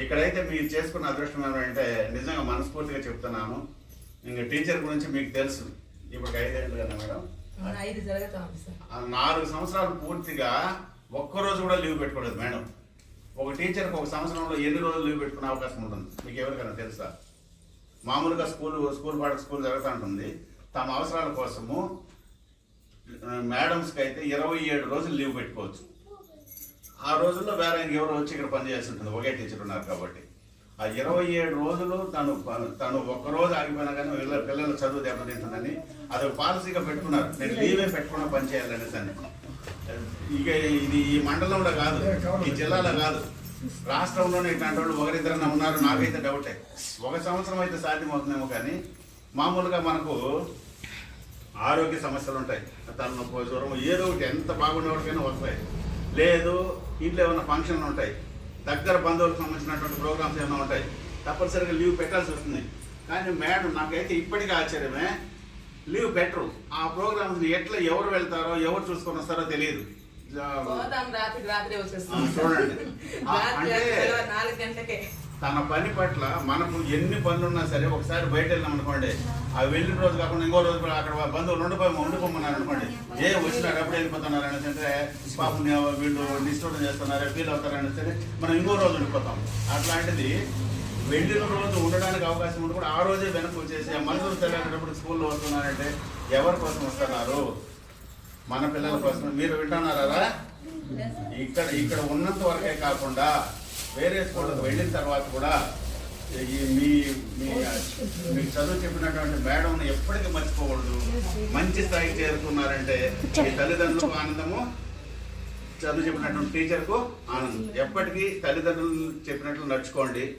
ఇక్కడైతే మీరు చేసుకున్న అదృష్టం ఏమంటే నిజంగా మనస్ఫూర్తిగా చెప్తున్నాను. ఇంకా టీచర్ గురించి మీకు తెలుసు. ఇప్పుడు 5 ఏళ్ళు కదా మేడం, 4 సంవత్సరాలు పూర్తిగా ఒక్కరోజు కూడా లీవ్ పెట్టుకోలేదు మేడం. ఒక టీచర్కి ఒక సంవత్సరంలో ఎన్ని రోజులు లీవ్ పెట్టుకునే అవకాశం ఉంటుంది మీకు ఎవరికైనా తెలుసా? మామూలుగా స్కూల్ జరుగుతూ ఉంటుంది. తమ అవసరాల కోసము మేడమ్స్కి అయితే 27 రోజులు లీవ్ పెట్టుకోవచ్చు. ఆ రోజుల్లో వేరే ఎవరు వచ్చి ఇక్కడ పనిచేయాల్సి ఉంటుంది, ఒకే టీచర్ ఉన్నారు కాబట్టి. ఆ 27 రోజులు తను ఒక్కరోజు ఆగిపోయినా కానీ పిల్లల చదువు దెబ్బతింటుందని అది ఒక పాలసీగా పెట్టుకున్నారు. నేను లీవే పెట్టుకున్నా పని చేయాలనేసి అని. ఇక ఇది ఈ మండలంలో కాదు, ఈ జిల్లాలో కాదు, రాష్ట్రంలోనే ఇట్లాంటి వాళ్ళు ఒకరిద్దరన్నా ఉన్నారు. నాకైతే డౌటే. 1 సంవత్సరం అయితే సాధ్యమవుతుందేమో, కానీ మామూలుగా మనకు ఆరోగ్య సమస్యలు ఉంటాయి, తలనొప్పి, జ్వరం, ఏదో ఒకటి ఎంత బాగున్నవాడికైనా వస్తాయి. లేదు ఇంట్లో ఏమైనా ఫంక్షన్లు ఉంటాయి, దగ్గర బంధువులకు సంబంధించినటువంటి ప్రోగ్రామ్స్ ఏమైనా ఉంటాయి, తప్పనిసరిగా లీవ్ పెట్టాల్సి వస్తుంది. కానీ మేడం నాకైతే ఇప్పటికీ ఆశ్చర్యమే, లీవ్ పెట్టరు. ఆ ప్రోగ్రామ్స్ ఎట్లా ఎవరు వెళ్తారో ఎవరు చూసుకొని వస్తారో తెలియదు. చూడండి, అంటే తన పని పట్ల మనకు ఎన్ని పనులు ఉన్నా సరే ఒకసారి బయట వెళ్ళాం అనుకోండి, ఆ వెళ్ళిన రోజు కాకుండా ఇంకో రోజు అక్కడ బంధువులు ఉండిపోమన్నారు అనుకోండి, వచ్చినారు అప్పుడు వెళ్ళిపోతున్నారు అనేసి అంటే పాపం వీళ్ళు డిస్టర్బ్ చేస్తున్నారు ఫీల్ అవుతారు అనేసి సరే మనం ఇంకో రోజు ఉండిపోతాం. అట్లాంటిది వెళ్ళిన రోజు ఉండడానికి అవకాశం ఉండి కూడా ఆ రోజే వెనక్కి వచ్చేసి మనుషులు తెలియనప్పుడు స్కూల్లో వస్తున్నారంటే ఎవరి కోసం వస్తున్నారు? మన పిల్లల కోసం. మీరు వింటున్నారా? ఇక్కడ ఉన్నంత వరకే కాకుండా వేరే స్కూళ్ళకు వెళ్ళిన తర్వాత కూడా మీకు చదువు చెప్పినటువంటి మేడంని ఎప్పటికీ మర్చిపోకూడదు. మంచి స్థాయికి చేరుకున్నారంటే మీ తల్లిదండ్రులకు ఆనందము, చదువు చెప్పినటువంటి టీచర్కు ఆనందం. ఎప్పటికీ తల్లిదండ్రులు చెప్పినట్లు నడుచుకోండి.